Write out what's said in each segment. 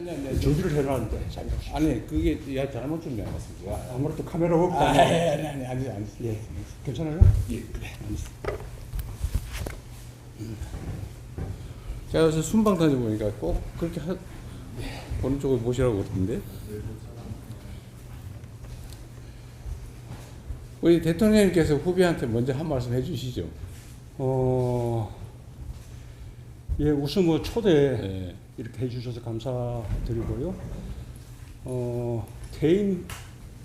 아니. 준비를 해놨는데 잘 보십시오. 아니 그게 야 잘못 준비한 것 같습니다. 아무래도 카메라 없고 아니. 예, 괜찮아요? 예, 그래. 제가 요새 순방 다녀보니까 꼭 그렇게 보는 쪽을 보시라고 그러던데. 우리 대통령님께서 후배한테 먼저 한 말씀 해주시죠. 예, 우선 뭐 초대 네. 이렇게 해주셔서 감사드리고요. 퇴임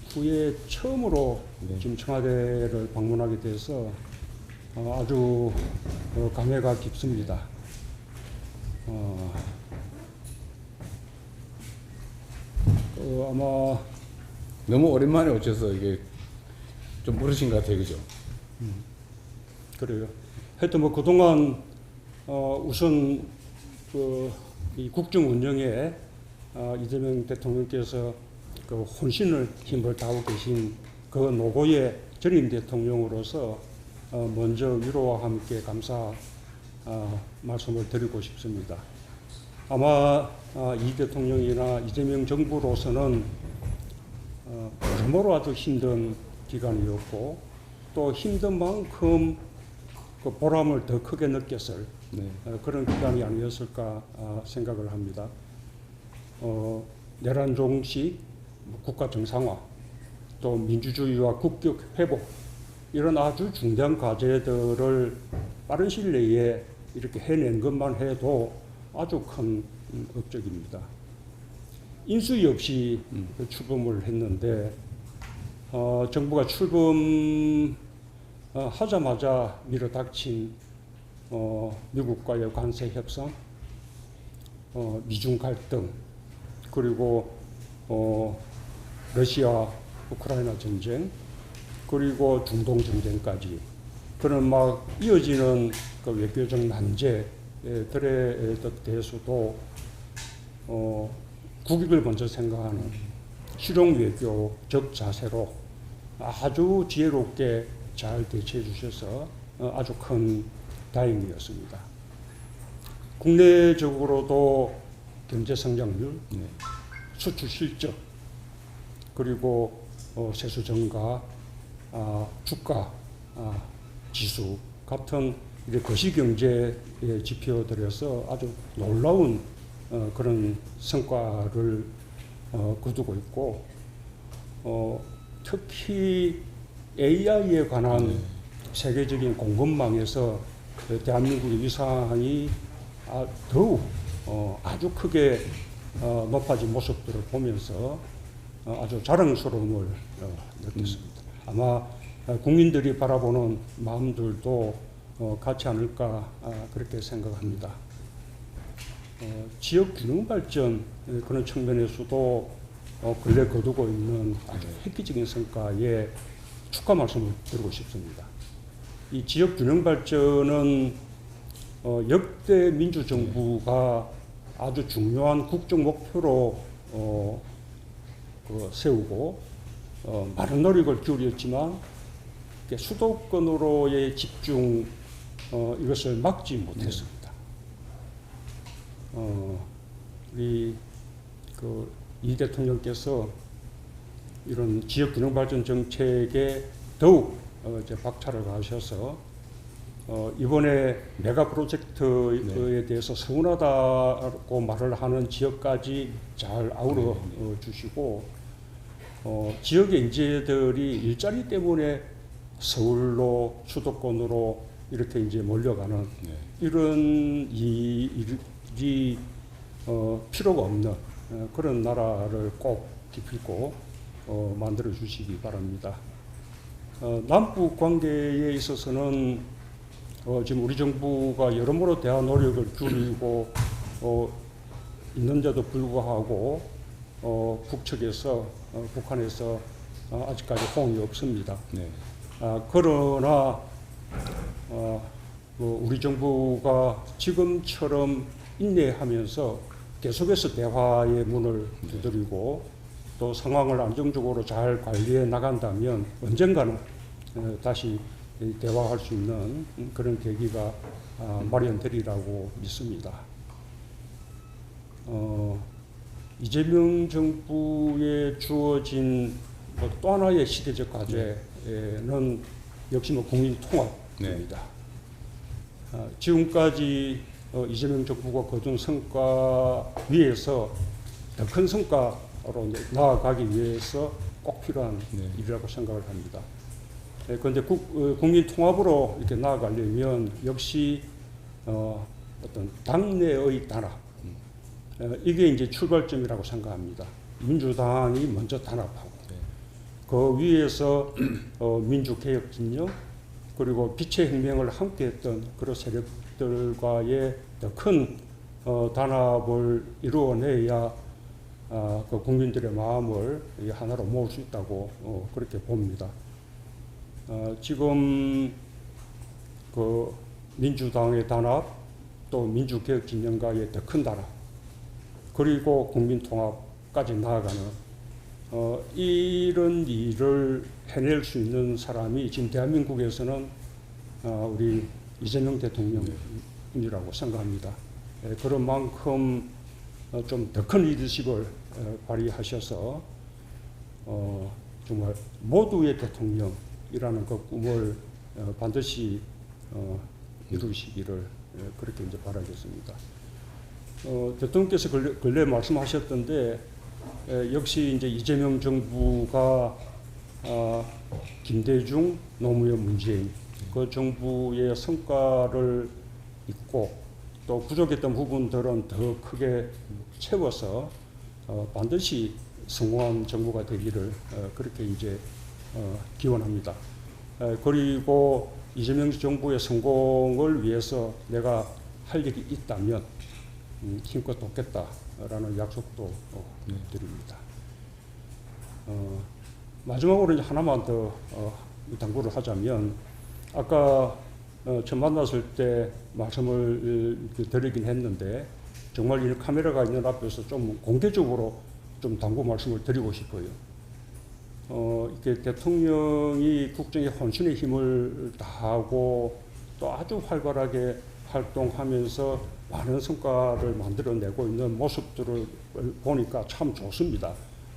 후에 처음으로 네. 지금 청와대를 방문하게 돼서 아주 감회가 깊습니다. 아마 너무 오랜만에 오셔서 이게 좀 모르신 것 같아요, 그죠? 그래요. 하여튼 뭐 그동안 우선 이 국정 운영에 이재명 대통령께서 그 혼신을 힘을 다하고 계신 그 노고의 전임 대통령으로서 먼저 위로와 함께 감사 말씀을 드리고 싶습니다. 아마 이 대통령이나 이재명 정부로서는 여러모로 아주 힘든 기간이었고 또 힘든 만큼 그 보람을 더 크게 느꼈을 그런 기간이 아니었을까 생각을 합니다. 내란 종식, 국가 정상화, 또 민주주의와 국격 회복 이런 아주 중대한 과제들을 빠른 시일 내에 이렇게 해낸 것만 해도 아주 큰 업적입니다. 인수위 없이 출범을 했는데 정부가 출범하자마자 밀어닥친 미국과의 관세 협상, 미중 갈등, 그리고 러시아 우크라이나 전쟁, 그리고 중동 전쟁까지 그런 막 이어지는 그 외교적 난제들에 대해서도 국익을 먼저 생각하는 실용 외교적 자세로 아주 지혜롭게 잘 대처해 주셔서 아주 큰 다행이었습니다. 국내적으로도 경제 성장률, 수출 실적, 그리고 세수 증가, 주가 지수 같은 거시경제 지표들에서 아주 놀라운 그런 성과를 거두고 있고 특히 AI에 관한 세계적인 공급망에서 대한민국의 위상이 더욱 아주 크게 높아진 모습들을 보면서 아주 자랑스러움을 느꼈습니다. 아마 국민들이 바라보는 마음들도 같지 않을까 그렇게 생각합니다. 지역 균형 발전 그런 측면에서도 근래 거두고 있는 아주 획기적인 성과에 축하 말씀을 드리고 싶습니다. 이 지역 균형 발전은 역대 민주정부가 아주 중요한 국정 목표로 세우고 많은 노력을 기울였지만 수도권으로의 집중 이것을 막지 못했습니다. 우리 이 대통령께서 이런 지역 균형 발전 정책에 더욱 이제 박차를 가하셔서 이번에 메가 프로젝트에 대해서 서운하다고 말을 하는 지역까지 잘 아우러 주시고 지역의 인재들이 일자리 때문에 서울로 수도권으로 이렇게 이제 몰려가는 이런 일이 필요가 없는 그런 나라를 꼭 기필코 만들어 주시기 바랍니다. 남북 관계에 있어서는 지금 우리 정부가 여러모로 대한 노력을 기울이고 있는데도 불구하고 북측에서 북한에서 아직까지 호응이 없습니다. 그러나 우리 정부가 지금처럼 인내하면서 계속해서 대화의 문을 두드리고 또 상황을 안정적으로 잘 관리해 나간다면 언젠가는 다시 대화할 수 있는 그런 계기가 마련되리라고 믿습니다. 이재명 정부에 주어진 또 하나의 시대적 과제는 역시 국민 통합입니다. 지금까지 이재명 정부가 거둔 성과 위에서 더 큰 성과로 이제 나아가기 위해서 꼭 필요한 일이라고 생각을 합니다. 그런데 국민 통합으로 이렇게 나아가려면 역시 어떤 당내의 단합, 이게 이제 출발점이라고 생각합니다. 민주당이 먼저 단합하고 그 위에서 민주개혁 진영 그리고 빛의 혁명을 함께했던 그런 세력들과의 더 큰 단합을 이루어내야 그 국민들의 마음을 하나로 모을 수 있다고 그렇게 봅니다. 지금 그 민주당의 단합 또 민주개혁 진영과의 더 큰 단합 그리고 국민통합까지 나아가는 이런 일을 해낼 수 있는 사람이 지금 대한민국에서는 우리 이재명 대통령이라고 생각합니다. 그런 만큼 좀 더 큰 리더십을 발휘하셔서 정말 모두의 대통령이라는 그 꿈을 반드시 이루시기를 그렇게 이제 바라겠습니다. 대통령께서 근래 말씀하셨던데 역시 이제 이재명 정부가 김대중, 노무현, 문재인 그 정부의 성과를 잇고 또 부족했던 부분들은 더 크게 채워서 반드시 성공한 정부가 되기를 그렇게 이제 기원합니다. 그리고 이재명 정부의 성공을 위해서 내가 할 일이 있다면 힘껏 돕겠다라는 약속도 드립니다. 마지막으로 이제 하나만 더 당부를 하자면 아까 처음 만났을 때 말씀을 드리긴 했는데 정말 이 카메라가 있는 앞에서 좀 공개적으로 좀 당부 말씀을 드리고 싶어요. 이렇게 대통령이 국정에 헌신의 힘을 다하고 또 아주 활발하게 활동하면서 많은 성과를 만들어내고 있는 모습들을 보니까 참 좋습니다.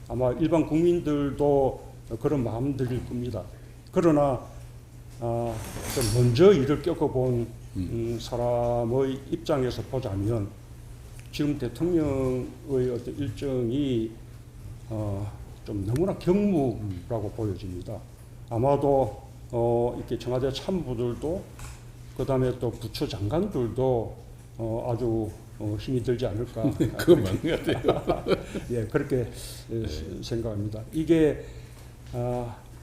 아마 일반 국민들도 그런 마음들일 겁니다. 그러나 좀 먼저 일을 겪어본 사람의 입장에서 보자면 지금 대통령의 어떤 일정이 좀 너무나 경무라고 보여집니다. 아마도 이렇게 청와대 참모들도 그다음에 또 부처 장관들도 아주 힘이 들지 않을까. 그건 맞는 것 같아요. 예, 그렇게 생각합니다. 이게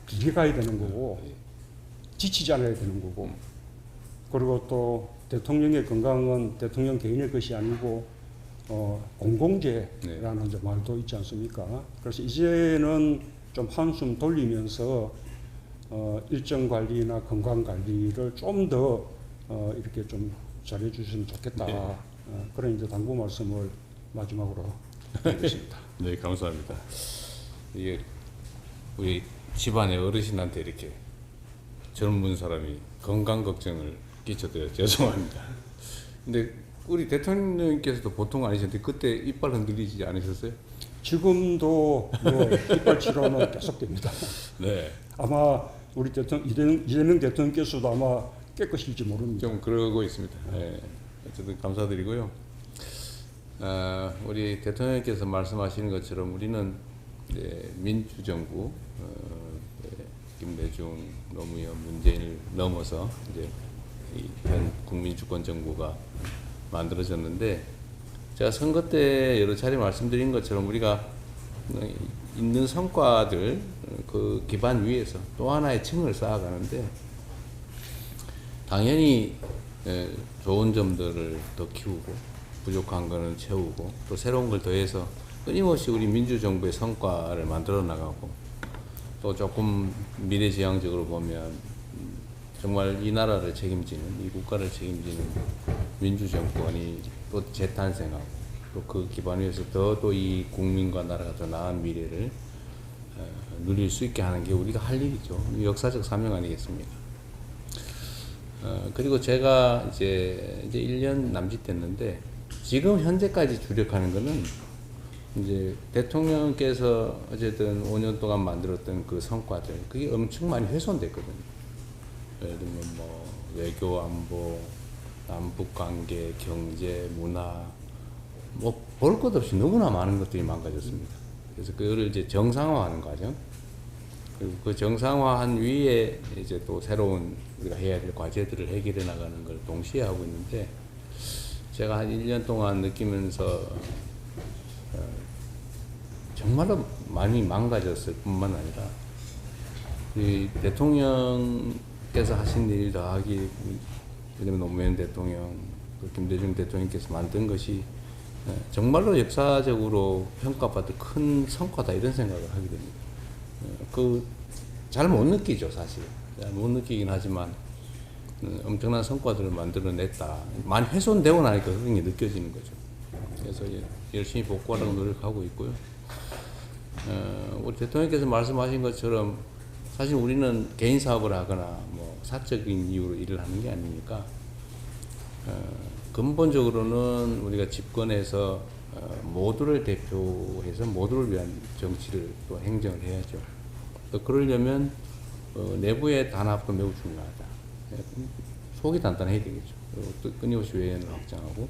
길게 가야 되는 거고 지치지 않아야 되는 거고 그리고 또 대통령의 건강은 대통령 개인의 것이 아니고 공공재라는 이제 말도 있지 않습니까? 그래서 이제는 좀 한숨 돌리면서 일정 관리나 건강 관리를 좀 더 이렇게 좀 잘해 주시면 좋겠다. 그런 이제 당부 말씀을 마지막으로 드리겠습니다. 네, 감사합니다. 이게 우리 집안의 어르신한테 이렇게 젊은 사람이 건강 걱정을 끼쳐드려 죄송합니다. 근데 우리 대통령께서도 보통 아니셨는데 그때 이빨 흔들리지 않으셨어요? 지금도 이빨 치료는 계속됩니다. 네. 아마 우리 이재명 대통령께서도 아마 깨끗일지 모릅니다. 좀 그러고 있습니다. 네. 어쨌든 감사드리고요. 우리 대통령께서 말씀하시는 것처럼 우리는 민주정부, 김대중, 노무현, 문재인을 넘어서 이제 현 국민주권정부가 만들어졌는데 제가 선거 때 여러 차례 말씀드린 것처럼 우리가 있는 성과들 그 기반 위에서 또 하나의 층을 쌓아가는데 당연히 좋은 점들을 더 키우고 부족한 거는 채우고 또 새로운 걸 더해서 끊임없이 우리 민주정부의 성과를 만들어 나가고 또 조금 미래지향적으로 보면 정말 이 나라를 책임지는 이 국가를 책임지는 민주정권이 또 재탄생하고 또 그 기반 위에서 또 이 국민과 나라가 더 나은 미래를 누릴 수 있게 하는 게 우리가 할 일이죠. 역사적 사명 아니겠습니까? 그리고 제가 이제 1년 남짓 됐는데 지금 현재까지 주력하는 거는 이제 대통령께서 어쨌든 5년 동안 만들었던 그 성과들 그게 엄청 많이 훼손됐거든요. 예를 들면 뭐 외교 안보, 남북 관계, 경제, 문화 뭐 볼 것 없이 너무나 많은 것들이 망가졌습니다. 그래서 그거를 이제 정상화하는 과정. 그리고 그 정상화한 위에 이제 또 새로운 우리가 해야 될 과제들을 해결해 나가는 걸 동시에 하고 있는데 제가 한 1년 동안 느끼면서 정말로 많이 망가졌을 뿐만 아니라 이 대통령께서 하신 일 더하기 왜냐면 노무현 대통령 또 김대중 대통령께서 만든 것이 정말로 역사적으로 평가받을 큰 성과다 이런 생각을 하게 됩니다. 그 잘 못 느끼죠 사실. 잘 못 느끼긴 하지만 엄청난 성과들을 만들어냈다. 많이 훼손되고 나니까 그런 게 느껴지는 거죠. 그래서 열심히 복구하려고 노력하고 있고요. 우리 대통령께서 말씀하신 것처럼 사실 우리는 개인 사업을 하거나 뭐 사적인 이유로 일을 하는 게 아니니까 근본적으로는 우리가 집권해서 모두를 대표해서 모두를 위한 정치를 또 행정을 해야죠. 또 그러려면 내부의 단합도 매우 중요하다. 속이 단단해야 되겠죠. 그리고 또 끊임없이 외연을 확장하고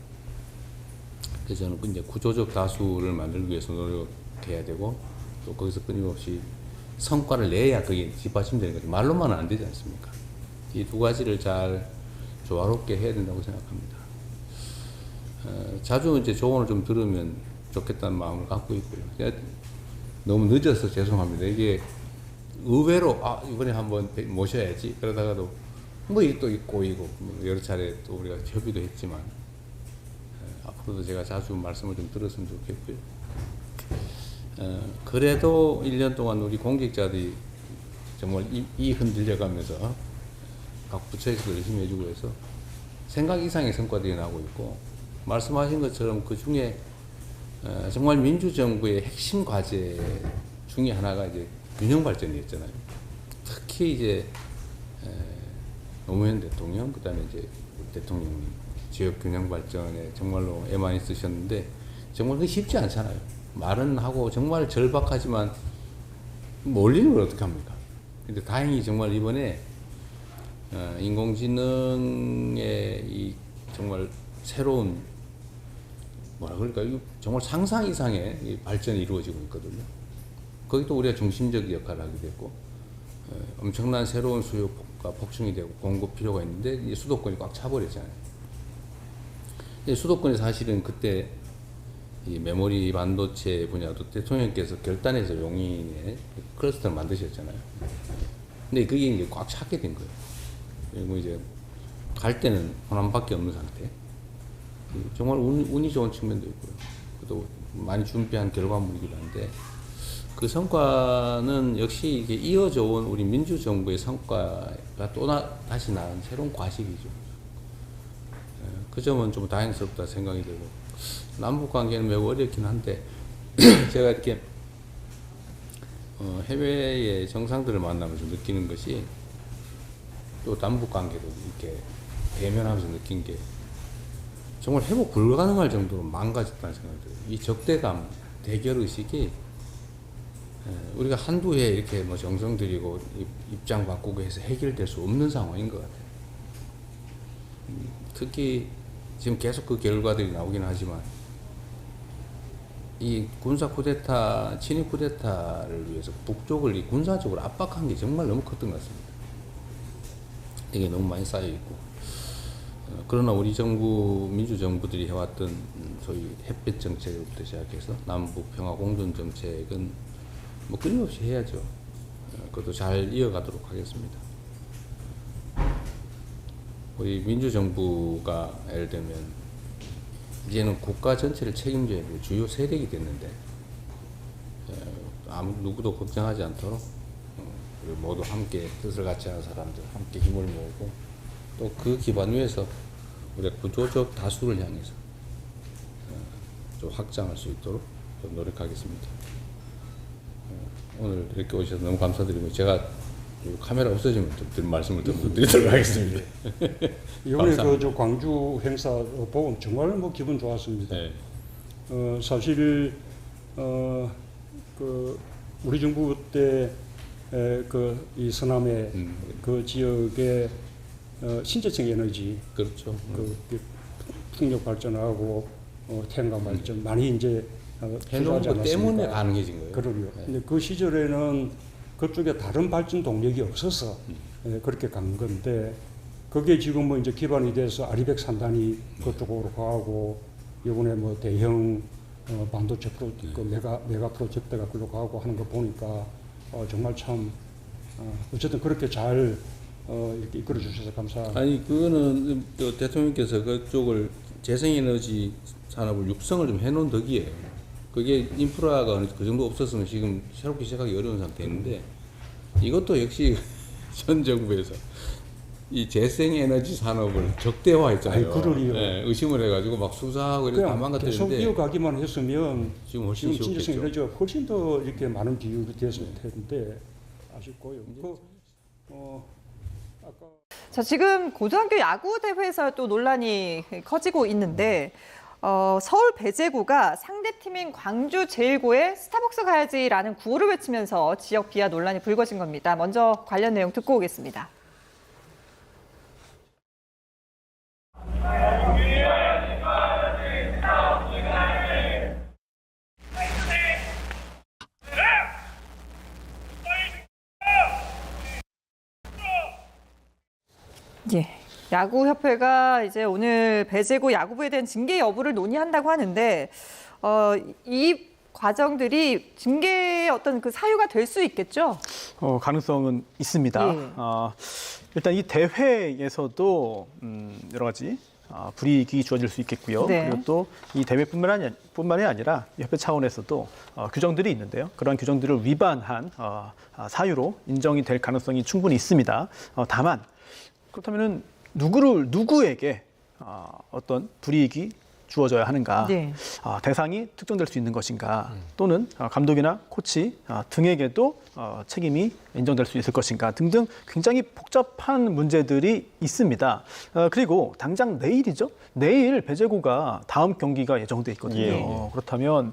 그래서 저는 이제 구조적 다수를 만들기 위해서 노력해야 되고 또 거기서 끊임없이 성과를 내야 그게 뒷받침되는 거죠. 말로만은 안 되지 않습니까? 이 두 가지를 잘 조화롭게 해야 된다고 생각합니다. 자주 이제 조언을 좀 들으면 좋겠다는 마음을 갖고 있고요. 너무 늦어서 죄송합니다. 이게 의외로 이번에 한번 모셔야지 그러다가도 뭐 이게 또 꼬이고 뭐 여러 차례 또 우리가 협의도 했지만 앞으로도 제가 자주 말씀을 좀 들었으면 좋겠고요. 그래도 1년 동안 우리 공직자들이 정말 이 흔들려가면서 각 부처에서도 열심히 해주고 해서 생각 이상의 성과들이 나오고 있고 말씀하신 것처럼 그 중에 정말 민주정부의 핵심 과제 중에 하나가 이제 균형 발전이었잖아요. 특히 이제 노무현 대통령 그다음에 이제 대통령님 지역 균형 발전에 정말로 애 많이 쓰셨는데 정말 그게 쉽지 않잖아요. 말은 하고 정말 절박하지만 몰리는 걸 어떻게 합니까? 근데 다행히 정말 이번에 인공지능의 이 정말 새로운 뭐라 그럴까 이거 정말 상상 이상의 이 발전이 이루어지고 있거든요. 거기 또 우리가 중심적 역할을 하게 됐고 엄청난 새로운 수요가 폭증이 되고 공급 필요가 있는데 이 수도권이 꽉 차버렸잖아요. 수도권이 사실은 그때 이 메모리 반도체 분야도 대통령께서 결단해서 용인에 클러스터를 만드셨잖아요. 근데 그게 이제 꽉 차게 된 거예요. 그리고 이제 갈 때는 호남밖에 없는 상태. 정말 운이 좋은 측면도 있고요. 또 많이 준비한 결과물이기도 한데 그 성과는 역시 이게 이어져 온 우리 민주정부의 성과가 또 다시 나온 새로운 과식이죠. 그 점은 좀 다행스럽다 생각이 들고 남북 관계는 매우 어렵긴 한데 제가 이렇게 해외의 정상들을 만나면서 느끼는 것이 또 남북 관계도 이렇게 대면하면서 느낀 게 정말 회복 불가능할 정도로 망가졌다는 생각이 들어요. 이 적대감, 대결 의식이 우리가 한두 해 이렇게 뭐 정성 들이고 입장 바꾸고 해서 해결될 수 없는 상황인 것 같아요. 특히 지금 계속 그 결과들이 나오긴 하지만 이 군사 쿠데타, 친위 쿠데타를 위해서 북쪽을 이 군사적으로 압박한 게 정말 너무 컸던 것 같습니다. 이게 너무 많이 쌓여 있고 그러나 우리 정부, 민주정부들이 해왔던 소위 햇볕 정책부터 시작해서 남북 평화 공존 정책은 뭐 끊임없이 해야죠. 그것도 잘 이어가도록 하겠습니다. 우리 민주정부가 예를 들면 이제는 국가 전체를 책임져야 될 주요 세력이 됐는데 아무 누구도 걱정하지 않도록 우리 모두 함께 뜻을 같이 하는 사람들 함께 힘을 모으고 또 그 기반 위에서 우리가 구조적 다수를 향해서 좀 확장할 수 있도록 좀 노력하겠습니다. 오늘 이렇게 오셔서 너무 감사드리고 제가 카메라 없어지면 좀 말씀을 좀 드리도록 하겠습니다. 이번에 저 광주 행사 보고 정말 뭐 기분 좋았습니다. 네. 사실 그 우리 정부 때 그 이 서남의 그 지역의 신재생 에너지 그렇죠. 그 풍력 발전하고 태양광 발전 많이 이제 해놓은 투자하지 것 때문에 않았습니까? 가능해진 거예요. 그러요. 네. 근데 그 시절에는 그쪽에 다른 발전 동력이 없어서 그렇게 간 건데 그게 지금 뭐 이제 기반이 돼서 아리백 산단이 그쪽으로 가고 이번에 뭐 대형 반도체 그 메가 프로젝트가 글로 가고 하는 거 보니까 정말 참 어쨌든 그렇게 잘 이렇게 이끌어 주셔서 감사합니다. 아니 그거는 또 대통령께서 그쪽을 재생에너지 산업을 육성을 좀 해놓은 덕이에요. 그게 인프라가 그 정도 없었으면 지금 새롭게 시작하기 어려운 상태인데 이것도 역시 전 정부에서 이 재생에너지 산업을 적대화했잖아요. 아이, 그러리요. 네, 의심을 해가지고 막 수사하고 이렇게 다 그냥 계속 망가뜨렸는데 이어가기만 했으면 지금 훨씬 지금 진재생 쉬웠겠죠. 에너지가 훨씬 더 이렇게 많은 비율이 됐을 텐데 아쉽고요. 아까 자, 지금 고등학교 야구 대회에서 또 논란이 커지고 있는데 서울 배제구가 상대팀인 광주 제일고에 스타벅스 가야지라는 구호를 외치면서 지역 비하 논란이 불거진 겁니다. 먼저 관련 내용 듣고 오겠습니다. 예. 야구협회가 이제 오늘 배제구 야구부에 대한 징계 여부를 논의한다고 하는데 이 과정들이 징계의 어떤 그 사유가 될 수 있겠죠? 가능성은 있습니다. 예. 일단 이 대회에서도 여러 가지 불이익이 주어질 수 있겠고요. 네. 그리고 또 이 대회뿐만이 아니라 협회 차원에서도 규정들이 있는데요. 그런 규정들을 위반한 사유로 인정이 될 가능성이 충분히 있습니다. 다만 그렇다면은 누구에게 어떤 불이익이 주어져야 하는가? 네. 대상이 특정될 수 있는 것인가? 또는 감독이나 코치 등에게도 책임이 인정될 수 있을 것인가? 등등 굉장히 복잡한 문제들이 있습니다. 그리고 당장 내일이죠. 내일 배제구가 다음 경기가 예정돼 있거든요. 예. 그렇다면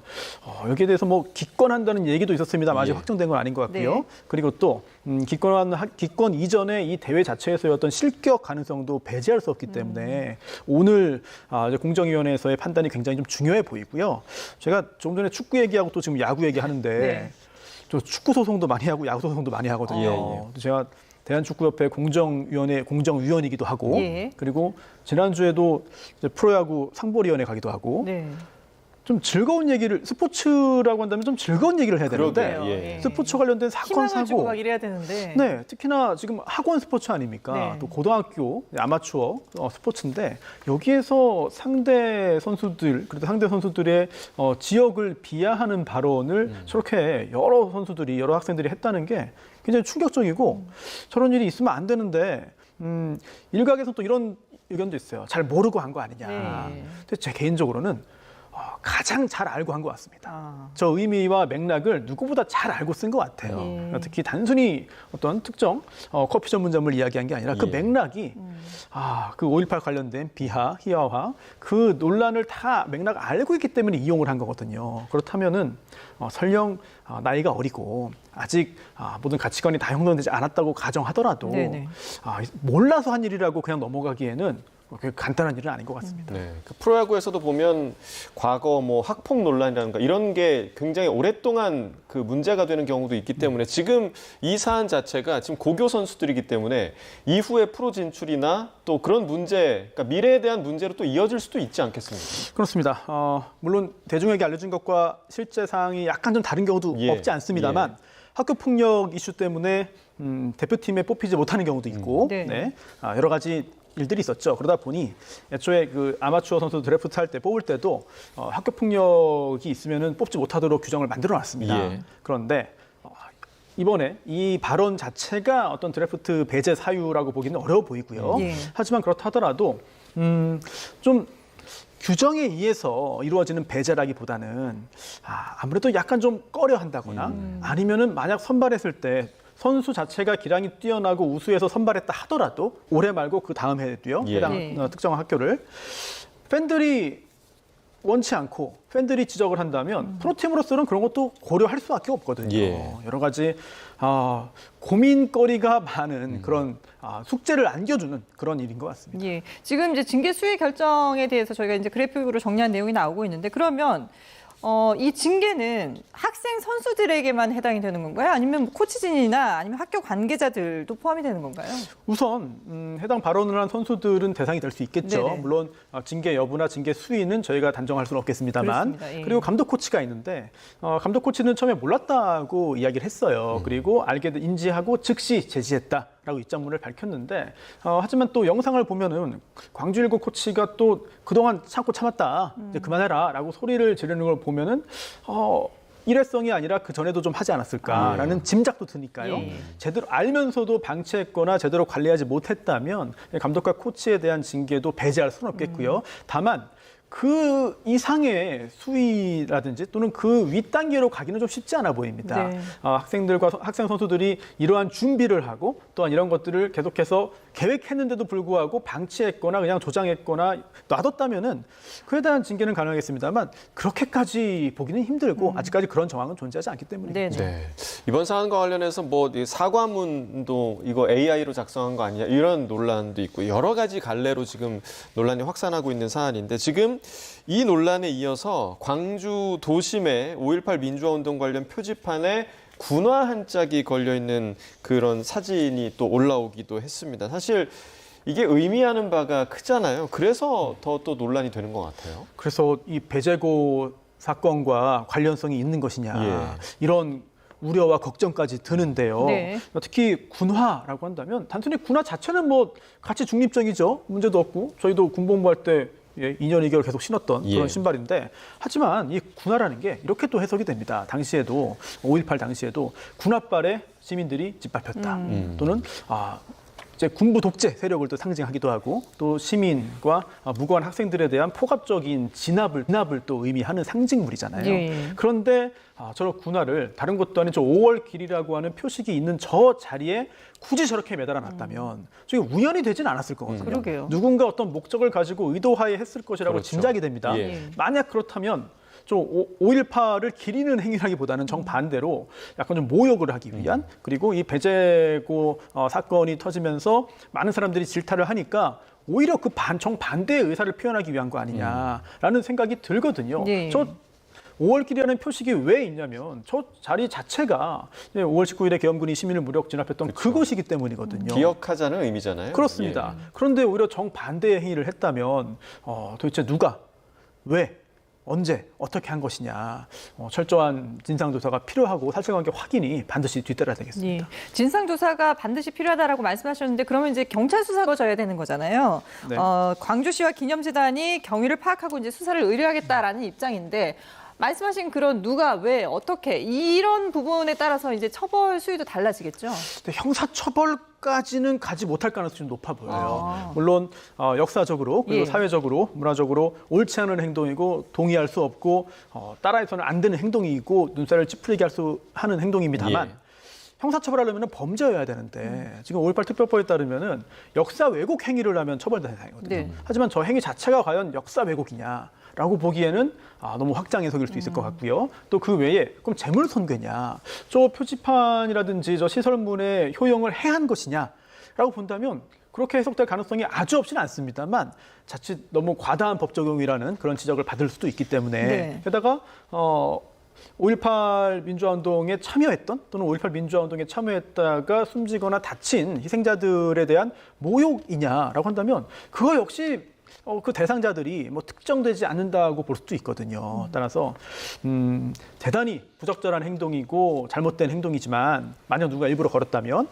여기에 대해서 뭐 기권한다는 얘기도 있었습니다만 아직 예. 확정된 건 아닌 것 같고요. 네. 그리고 또 기권 이전에 이 대회 자체에서의 어떤 실격 가능성도 배제할 수 없기 때문에 오늘 이제 공정위원회에서의 판단이 굉장히 좀 중요해 보이고요. 제가 조금 전에 축구 얘기하고 또 지금 야구 얘기하는데 네. 저 축구 소송도 많이 하고 야구 소송도 많이 하거든요. 제가 대한축구협회 공정위원이기도 하고 예. 그리고 지난주에도 이제 프로야구 상벌위원회 가기도 하고 네. 좀 즐거운 얘기를 스포츠라고 한다면 좀 즐거운 얘기를 해야 되는데 그러게요. 예. 스포츠 관련된 사건 희망을 주고 사고 막 이래야 되는데. 네, 특히나 지금 학원 스포츠 아닙니까? 네. 또 고등학교 아마추어 스포츠인데 여기에서 상대 선수들의 지역을 비하하는 발언을 저렇게 여러 학생들이 했다는 게 굉장히 충격적이고 저런 일이 있으면 안 되는데 일각에서 또 이런 의견도 있어요. 잘 모르고 한 거 아니냐. 네. 근데 제 개인적으로는 가장 잘 알고 한 것 같습니다. 저 의미와 맥락을 누구보다 잘 알고 쓴 것 같아요. 예. 특히 단순히 어떤 특정 커피 전문점을 이야기한 게 아니라 그 예. 맥락이 그 5.18 관련된 비하, 희화화 그 논란을 다 맥락 알고 있기 때문에 이용을 한 거거든요. 그렇다면은 설령 나이가 어리고 아직 모든 가치관이 다 형성되지 않았다고 가정하더라도 네네. 몰라서 한 일이라고 그냥 넘어가기에는 그게 간단한 일은 아닌 것 같습니다. 네. 그 프로야구에서도 보면 과거 뭐 학폭 논란이라든가 이런 게 굉장히 오랫동안 그 문제가 되는 경우도 있기 때문에 지금 이 사안 자체가 지금 고교 선수들이기 때문에 이후에 프로 진출이나 또 그런 문제, 그러니까 미래에 대한 문제로 또 이어질 수도 있지 않겠습니까? 그렇습니다. 물론 대중에게 알려진 것과 실제 상황이 약간 좀 다른 경우도 예. 없지 않습니다만 학교 폭력 이슈 때문에 대표팀에 뽑히지 못하는 경우도 있고 네. 여러 가지 일들이 있었죠. 그러다 보니 애초에 그 아마추어 선수 드래프트 할 때 뽑을 때도 학교 폭력이 있으면은 뽑지 못하도록 규정을 만들어놨습니다. 예. 그런데 이번에 이 발언 자체가 어떤 드래프트 배제 사유라고 보기는 어려워 보이고요. 예. 하지만 그렇다 하더라도 좀 규정에 의해서 이루어지는 배제라기보다는 아무래도 약간 좀 꺼려한다거나 아니면은 만약 선발했을 때 선수 자체가 기량이 뛰어나고 우수해서 선발했다 하더라도 올해 말고 그 다음 해도요. 예. 해당 예. 특정 학교를 팬들이 원치 않고 팬들이 지적을 한다면 프로팀으로서는 그런 것도 고려할 수밖에 없거든요. 예. 여러 가지 고민거리가 많은 그런 숙제를 안겨주는 그런 일인 것 같습니다. 예. 지금 이제 징계 수위 결정에 대해서 저희가 이제 그래픽으로 정리한 내용이 나오고 있는데 그러면 이 징계는 학생 선수들에게만 해당이 되는 건가요? 아니면 뭐 코치진이나 아니면 학교 관계자들도 포함이 되는 건가요? 우선 해당 발언을 한 선수들은 대상이 될 수 있겠죠. 네네. 물론 징계 여부나 징계 수위는 저희가 단정할 수는 없겠습니다만. 그렇습니다. 예. 그리고 감독 코치가 있는데 감독 코치는 처음에 몰랐다고 이야기를 했어요. 그리고 알게 인지하고 즉시 제지했다라고 입장문을 밝혔는데 하지만 또 영상을 보면은 광주19 코치가 또 그동안 참고 참았다. 이제 그만해라라고 소리를 지르는 걸 보면은 일회성이 아니라 그 전에도 좀 하지 않았을까라는 짐작도 드니까요. 예. 제대로 알면서도 방치했거나 제대로 관리하지 못했다면 감독과 코치에 대한 징계도 배제할 수는 없겠고요. 다만 그 이상의 수위라든지 또는 그 윗단계로 가기는 좀 쉽지 않아 보입니다. 네. 학생들과 학생 선수들이 이러한 준비를 하고 또한 이런 것들을 계속해서 계획했는데도 불구하고 방치했거나 그냥 조장했거나 놔뒀다면은 그에 대한 징계는 가능하겠습니다만 그렇게까지 보기는 힘들고 아직까지 그런 정황은 존재하지 않기 때문입니다. 네. 네. 이번 사안과 관련해서 뭐 사과문도 이거 AI로 작성한 거 아니냐 이런 논란도 있고 여러 가지 갈래로 지금 논란이 확산하고 있는 사안인데 지금 이 논란에 이어서 광주 도심에 5.18 민주화운동 관련 표지판에 군화 한 짝이 걸려있는 그런 사진이 또 올라오기도 했습니다. 사실 이게 의미하는 바가 크잖아요. 그래서 더 또 논란이 되는 것 같아요. 그래서 이 배재고 사건과 관련성이 있는 것이냐 예. 이런 우려와 걱정까지 드는데요. 네. 특히 군화라고 한다면 단순히 군화 자체는 뭐 가치 중립적이죠. 문제도 없고 저희도 군복무할 때 2년 2개월 계속 신었던 예. 그런 신발인데 하지만 이 군화라는 게 이렇게 또 해석이 됩니다. 당시에도 5.18 당시에도 군화발에 시민들이 짓밟혔다. 또는 이제 군부 독재 세력을 또 상징하기도 하고 또 시민과 무고한 학생들에 대한 포괄적인 진압을 또 의미하는 상징물이잖아요. 예. 그런데 저런 군화를 다른 것도 아닌 저 5월 길이라고 하는 표식이 있는 저 자리에 굳이 저렇게 매달아 놨다면 저게 우연이 되진 않았을 거거든요. 그러게요. 누군가 어떤 목적을 가지고 의도하에 했을 것이라고 그렇죠. 짐작이 됩니다. 예. 만약 그렇다면 저 5.18을 기리는 행위라기보다는 정반대로 약간 좀 모욕을 하기 위한 그리고 이 배재고 사건이 터지면서 많은 사람들이 질타를 하니까 오히려 그 정반대의 의사를 표현하기 위한 거 아니냐라는 생각이 들거든요. 네. 저 5월길이라는 표식이 왜 있냐면 저 자리 자체가 5월 19일에 계엄군이 시민을 무력 진압했던 그곳이기 때문이거든요. 기억하자는 의미잖아요. 그렇습니다. 그런데 오히려 정반대의 행위를 했다면 도대체 누가, 왜, 언제, 어떻게 한 것이냐 철저한 진상조사가 필요하고 사실관계 확인이 반드시 뒤따라야 되겠습니다. 예. 진상조사가 반드시 필요하다라고 말씀하셨는데 그러면 이제 경찰 수사가 져야 되는 거잖아요. 네. 광주시와 기념재단이 경위를 파악하고 이제 수사를 의뢰하겠다라는 입장인데 말씀하신 그런 누가 왜 어떻게 이런 부분에 따라서 이제 처벌 수위도 달라지겠죠. 근데 형사처벌까지는 가지 못할 가능성이 좀 높아 보여요. 물론 역사적으로 그리고 예. 사회적으로 문화적으로 옳지 않은 행동이고 동의할 수 없고 따라해서는 안 되는 행동이고 눈살을 찌푸리게 하는 행동입니다만 예. 형사처벌하려면 범죄여야 되는데 지금 5.18 특별법에 따르면은 역사 왜곡 행위를 하면 처벌 대상이거든요. 네. 하지만 저 행위 자체가 과연 역사 왜곡이냐라고 보기에는 너무 확장 해석일 수 있을 것 같고요. 또 그 외에 그럼 재물 손괴냐, 저 표지판이라든지 저 시설물의 효용을 해한 것이냐라고 본다면 그렇게 해석될 가능성이 아주 없지는 않습니다만 자칫 너무 과다한 법 적용이라는 그런 지적을 받을 수도 있기 때문에 네. 게다가 5.18 민주화운동에 참여했던 또는 5.18 민주화운동에 참여했다가 숨지거나 다친 희생자들에 대한 모욕이냐라고 한다면 그거 역시 그 대상자들이 뭐 특정되지 않는다고 볼 수도 있거든요. 따라서 대단히 부적절한 행동이고 잘못된 행동이지만 만약 누가 일부러 걸었다면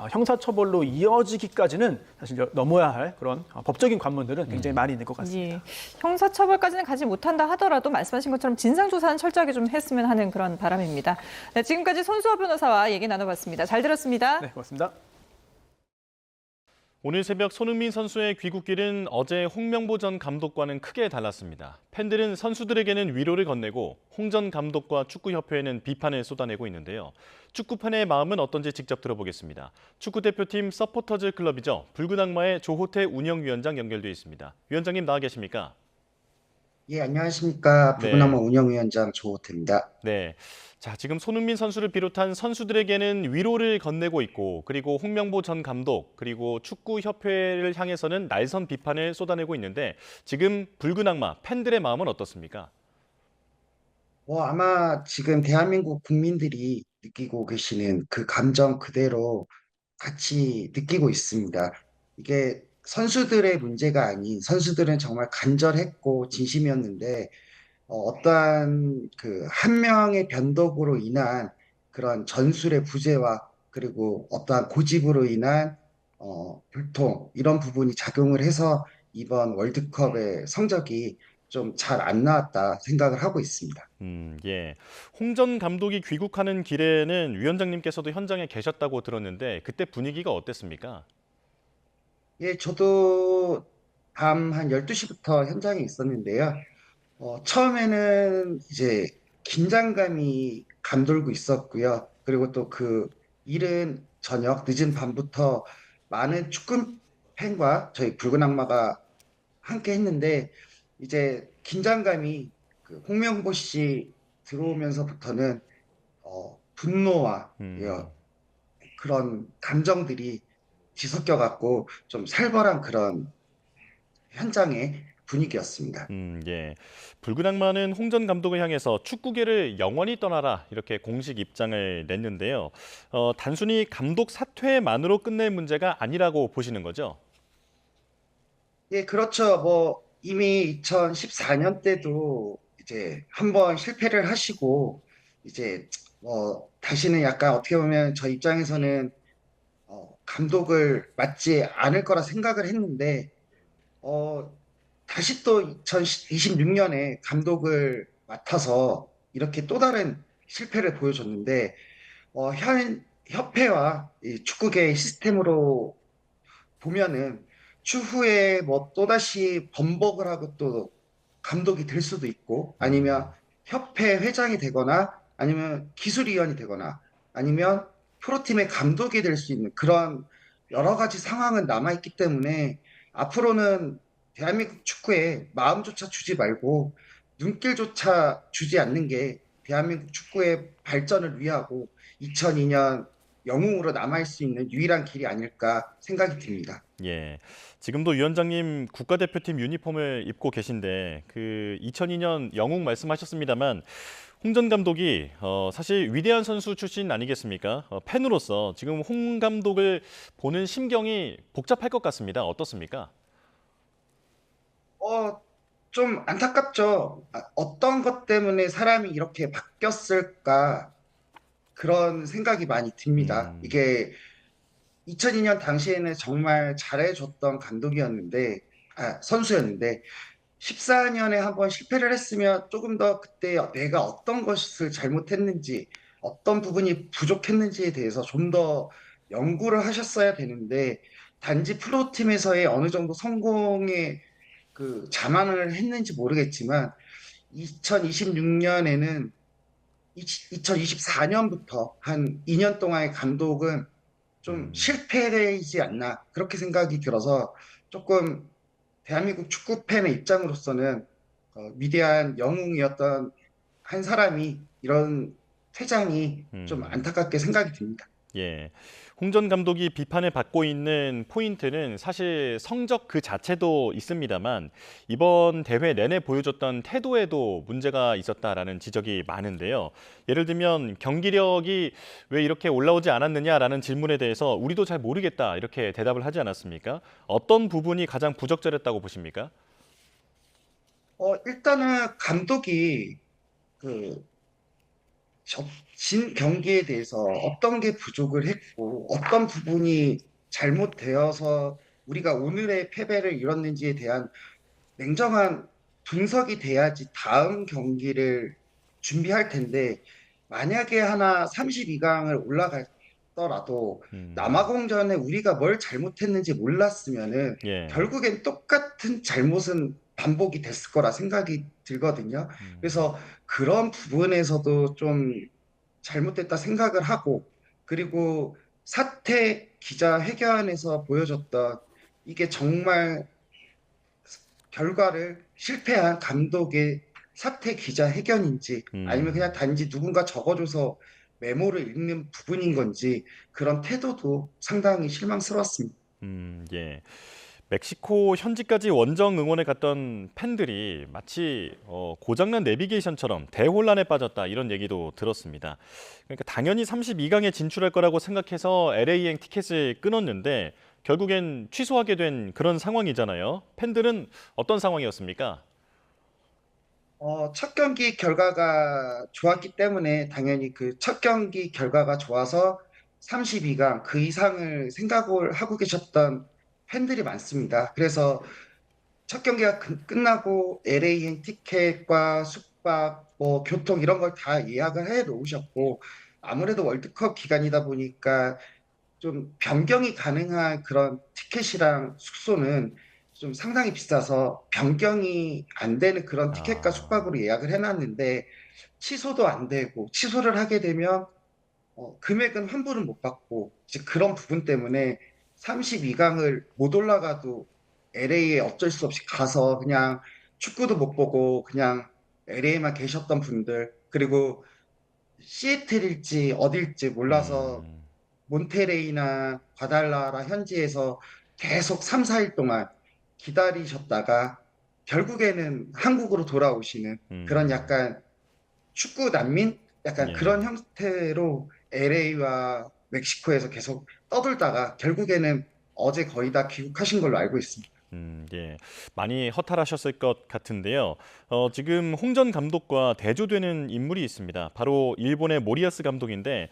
형사처벌로 이어지기까지는 사실 넘어야 할 그런 법적인 관문들은 굉장히 많이 있는 것 같습니다. 예. 형사처벌까지는 가지 못한다 하더라도 말씀하신 것처럼 진상조사는 철저하게 좀 했으면 하는 그런 바람입니다. 네, 지금까지 손수호 변호사와 얘기 나눠봤습니다. 잘 들었습니다. 네, 고맙습니다. 오늘 새벽 손흥민 선수의 귀국길은 어제 홍명보 전 감독과는 크게 달랐습니다. 팬들은 선수들에게는 위로를 건네고 홍 전 감독과 축구협회에는 비판을 쏟아내고 있는데요. 축구팬의 마음은 어떤지 직접 들어보겠습니다. 축구대표팀 서포터즈 클럽이죠. 붉은 악마의 조호태 운영위원장 연결돼 있습니다. 위원장님 나와 계십니까? 예, 안녕하십니까. 붉은 네. 악마 운영위원장 조호태입니다. 네. 자, 지금 손흥민 선수를 비롯한 선수들에게는 위로를 건네고 있고, 그리고 홍명보 전 감독, 그리고 축구협회를 향해서는 날선 비판을 쏟아내고 있는데, 지금 붉은 악마 팬들의 마음은 어떻습니까? 아마 지금 대한민국 국민들이 느끼고 계시는 그 감정 그대로 같이 느끼고 있습니다. 이게 선수들의 문제가 아닌 선수들은 정말 간절했고 진심이었는데 어떠한 그 한 명의 변덕으로 인한 그런 전술의 부재와 그리고 어떠한 고집으로 인한 불통 이런 부분이 작용을 해서 이번 월드컵의 성적이 좀 잘 안 나왔다 생각을 하고 있습니다. 예. 홍 전 감독이 귀국하는 길에는 위원장님께서도 현장에 계셨다고 들었는데, 그때 분위기가 어땠습니까? 예, 저도 밤 한 12시부터 현장에 있었는데요. 처음에는 이제 긴장감이 감돌고 있었고요. 그리고 또 그 이른 저녁, 늦은 밤부터 많은 축구 팬과 저희 붉은 악마가 함께 했는데, 이제 긴장감이 그 홍명보 씨 들어오면서부터는 분노와 음. 그런 감정들이 뒤섞여 갖고 좀 살벌한 그런 현장의 분위기였습니다. 예. 붉은 악마는 홍 전 감독을 향해서 축구계를 영원히 떠나라 이렇게 공식 입장을 냈는데요. 단순히 감독 사퇴만으로 끝낼 문제가 아니라고 보시는 거죠? 예, 그렇죠. 뭐 이미 2014년 때도 이제 한번 실패를 하시고 이제 다시는 약간 어떻게 보면 저 입장에서는 감독을 맡지 않을 거라 생각을 했는데 어, 다시 또 2026년에 감독을 맡아서 이렇게 또 다른 실패를 보여줬는데 현 협회와 이 축구계 시스템으로 보면은 추후에 뭐 또다시 번복을 하고 또 감독이 될 수도 있고 아니면 음. 협회 회장이 되거나 아니면 기술위원이 되거나 아니면 프로팀의 감독이 될 수 있는 그런 여러 가지 상황은 남아있기 때문에 앞으로는 대한민국 축구에 마음조차 주지 말고 눈길조차 주지 않는 게 대한민국 축구의 발전을 위하고 2002년 영웅으로 남아있을 수 있는 유일한 길이 아닐까 생각이 듭니다. 예. 지금도 위원장님 국가대표팀 유니폼을 입고 계신데 그 2002년 영웅 말씀하셨습니다만 홍 전 감독이 사실 위대한 선수 출신 아니겠습니까? 팬으로서 지금 홍 감독을 보는 심경이 복잡할 것 같습니다. 어떻습니까? 어, 좀 안타깝죠. 어떤 것 때문에 사람이 이렇게 바뀌었을까 그런 생각이 많이 듭니다. 음. 이게 2002년 당시에는 정말 잘해줬던 감독이었는데, 선수였는데, 14년에 한번 실패를 했으면 조금 더 그때 내가 어떤 것을 잘못했는지, 어떤 부분이 부족했는지에 대해서 좀 더 연구를 하셨어야 되는데, 단지 프로팀에서의 어느 정도 성공에 그 자만을 했는지 모르겠지만, 2026년에는 2024년부터 한 2년 동안의 감독은 좀 음. 실패되지 않나 그렇게 생각이 들어서 조금 대한민국 축구 팬의 입장으로서는 위대한 영웅이었던 한 사람이 이런 퇴장이 좀 음. 안타깝게 생각이 듭니다. 예. 홍 전 감독이 비판을 받고 있는 포인트는 사실 성적 그 자체도 있습니다만 이번 대회 내내 보여줬던 태도에도 문제가 있었다라는 지적이 많은데요. 예를 들면 경기력이 왜 이렇게 올라오지 않았느냐라는 질문에 대해서 우리도 잘 모르겠다 이렇게 대답을 하지 않았습니까? 어떤 부분이 가장 부적절했다고 보십니까? 일단은 감독이 그 진 경기에 대해서 어떤 게 부족을 했고 어떤 부분이 잘못되어서 우리가 오늘의 패배를 이뤘는지에 대한 냉정한 분석이 돼야지 다음 경기를 준비할 텐데 만약에 하나 32강을 올라갔더라도 음. 남아공전에 우리가 뭘 잘못했는지 몰랐으면은 예. 결국엔 똑같은 잘못은 반복이 됐을 거라 생각이 들거든요. 음. 그래서 그런 부분에서도 좀 잘못됐다 생각을 하고 그리고 사퇴 기자회견에서 보여줬던 이게 정말 결과를 실패한 감독의 사퇴 기자회견인지 아니면 그냥 단지 누군가 적어줘서 메모를 읽는 부분인 건지 그런 태도도 상당히 실망스러웠습니다. 예. 멕시코 현지까지 원정 응원에 갔던 팬들이 마치 고장난 내비게이션처럼 대혼란에 빠졌다 이런 얘기도 들었습니다. 그러니까 당연히 32강에 진출할 거라고 생각해서 LA행 티켓을 끊었는데 결국엔 취소하게 된 그런 상황이잖아요. 팬들은 어떤 상황이었습니까? 첫 경기 결과가 좋았기 때문에 당연히 그 첫 경기 결과가 좋아서 32강 그 이상을 생각을 하고 계셨던 팬들이 많습니다. 그래서 첫 경기가 끝나고 LA행 티켓과 숙박, 뭐 교통 이런 걸 다 예약을 해 놓으셨고 아무래도 월드컵 기간이다 보니까 좀 변경이 가능한 그런 티켓이랑 숙소는 좀 상당히 비싸서 변경이 안 되는 그런 티켓과 아, 숙박으로 예약을 해놨는데 취소도 안 되고 취소를 하게 되면 금액은 환불은 못 받고 이제 그런 부분 때문에 32강을 못 올라가도 LA에 어쩔 수 없이 가서 그냥 축구도 못 보고 그냥 LA에만 계셨던 분들 그리고 시애틀일지 어딜지 몰라서 음, 몬테레이나 과달라라 현지에서 계속 3, 4일 동안 기다리셨다가 결국에는 한국으로 돌아오시는 그런 음, 약간 축구 난민? 약간 예. 그런 형태로 LA와 멕시코에서 계속 떠돌다가 결국에는 어제 거의 다 귀국하신 걸로 알고 있습니다. 예. 많이 허탈하셨을 것 같은데요. 지금 홍전 감독과 대조되는 인물이 있습니다. 바로 일본의 모리아스 감독인데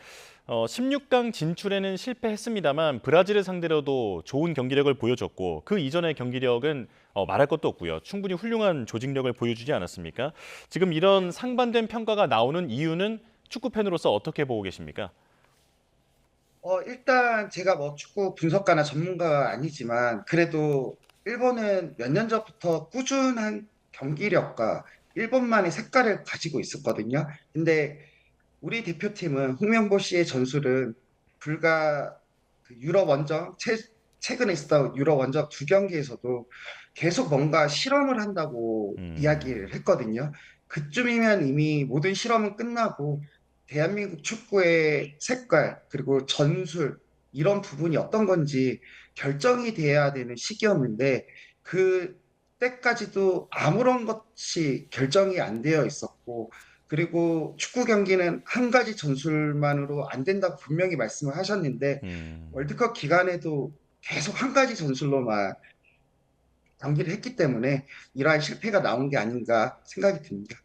16강 진출에는 실패했습니다만 브라질을 상대로도 좋은 경기력을 보여줬고 그 이전의 경기력은 말할 것도 없고요. 충분히 훌륭한 조직력을 보여주지 않았습니까? 지금 이런 상반된 평가가 나오는 이유는 축구 팬으로서 어떻게 보고 계십니까? 일단 제가 뭐 축구 분석가나 전문가가 아니지만 그래도 일본은 몇 년 전부터 꾸준한 경기력과 일본만의 색깔을 가지고 있었거든요. 근데 우리 대표팀은 홍명보 씨의 전술은 불과 그 유럽 원정, 최근에 있었던 유럽 원정 두 경기에서도 계속 뭔가 실험을 한다고 음, 이야기를 했거든요. 그쯤이면 이미 모든 실험은 끝나고 대한민국 축구의 색깔, 그리고 전술, 이런 부분이 어떤 건지 결정이 돼야 되는 시기였는데, 그 때까지도 아무런 것이 결정이 안 되어 있었고, 그리고 축구 경기는 한 가지 전술만으로 안 된다고 분명히 말씀을 하셨는데, 음. 월드컵 기간에도 계속 한 가지 전술로만 경기를 했기 때문에 이러한 실패가 나온 게 아닌가 생각이 듭니다.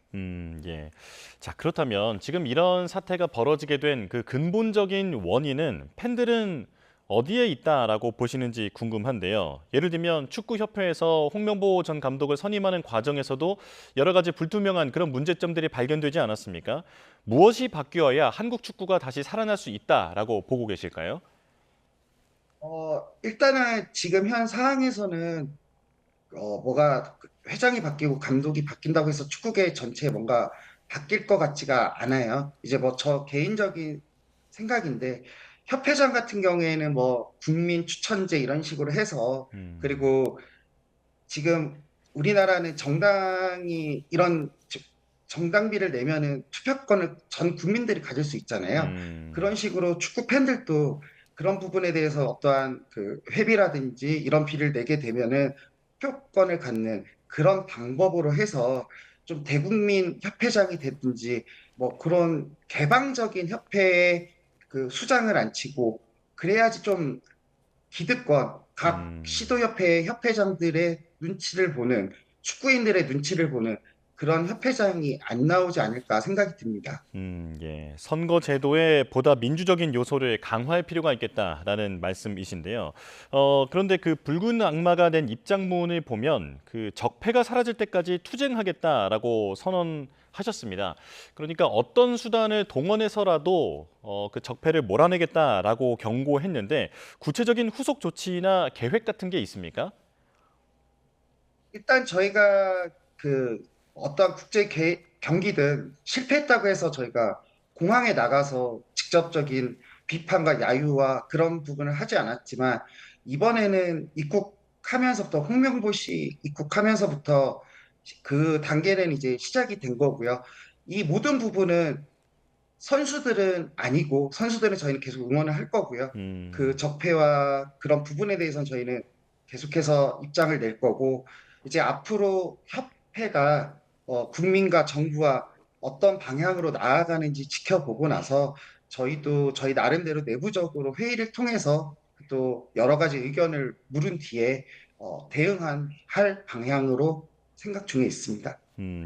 예. 자, 그렇다면 지금 이런 사태가 벌어지게 된 그 근본적인 원인은 팬들은 어디에 있다라고 보시는지 궁금한데요. 예를 들면 축구협회에서 홍명보 전 감독을 선임하는 과정에서도 여러 가지 불투명한 그런 문제점들이 발견되지 않았습니까? 무엇이 바뀌어야 한국 축구가 다시 살아날 수 있다라고 보고 계실까요? 일단은 지금 현 상황에서는 뭐가 회장이 바뀌고 감독이 바뀐다고 해서 축구계 전체에 뭔가 바뀔 것 같지가 않아요. 이제 뭐 저 개인적인 생각인데 협회장 같은 경우에는 뭐 국민 추천제 이런 식으로 해서 음, 그리고 지금 우리나라는 정당이 이런 정당비를 내면은 투표권을 전 국민들이 가질 수 있잖아요. 음, 그런 식으로 축구 팬들도 그런 부분에 대해서 어떠한 그 회비라든지 이런 비를 내게 되면은 투표권을 갖는 그런 방법으로 해서 좀 대국민 협회장이 됐든지 뭐 그런 개방적인 협회에 그 수장을 앉히고 그래야지 좀 기득권, 각 음. 시도협회 협회장들의 눈치를 보는, 축구인들의 눈치를 보는 그런 협회장이 안 나오지 않을까 생각이 듭니다. 예. 선거 제도에 보다 민주적인 요소를 강화할 필요가 있겠다라는 말씀이신데요. 그런데 그 붉은 악마가 낸 입장문을 보면 그 적폐가 사라질 때까지 투쟁하겠다라고 선언하셨습니다. 그러니까 어떤 수단을 동원해서라도 그 적폐를 몰아내겠다라고 경고했는데 구체적인 후속 조치나 계획 같은 게 있습니까? 일단 저희가 그 어떤 경기든 실패했다고 해서 저희가 공항에 나가서 직접적인 비판과 야유와 그런 부분을 하지 않았지만 이번에는 입국 입국하면서부터 홍명보시 입국하면서부터 그 단계는 이제 시작이 된 거고요. 이 모든 부분은 선수들은 아니고 선수들은 저희는 계속 응원을 할 거고요. 그 적폐와 그런 부분에 대해서는 저희는 계속해서 입장을 낼 거고 이제 앞으로 협회가 국민과 정부와 어떤 방향으로 나아가는지 지켜보고 나서 저희도 저희 나름대로 내부적으로 회의를 통해서 또 여러 가지 의견을 물은 뒤에 할 방향으로 생각 중에 있습니다.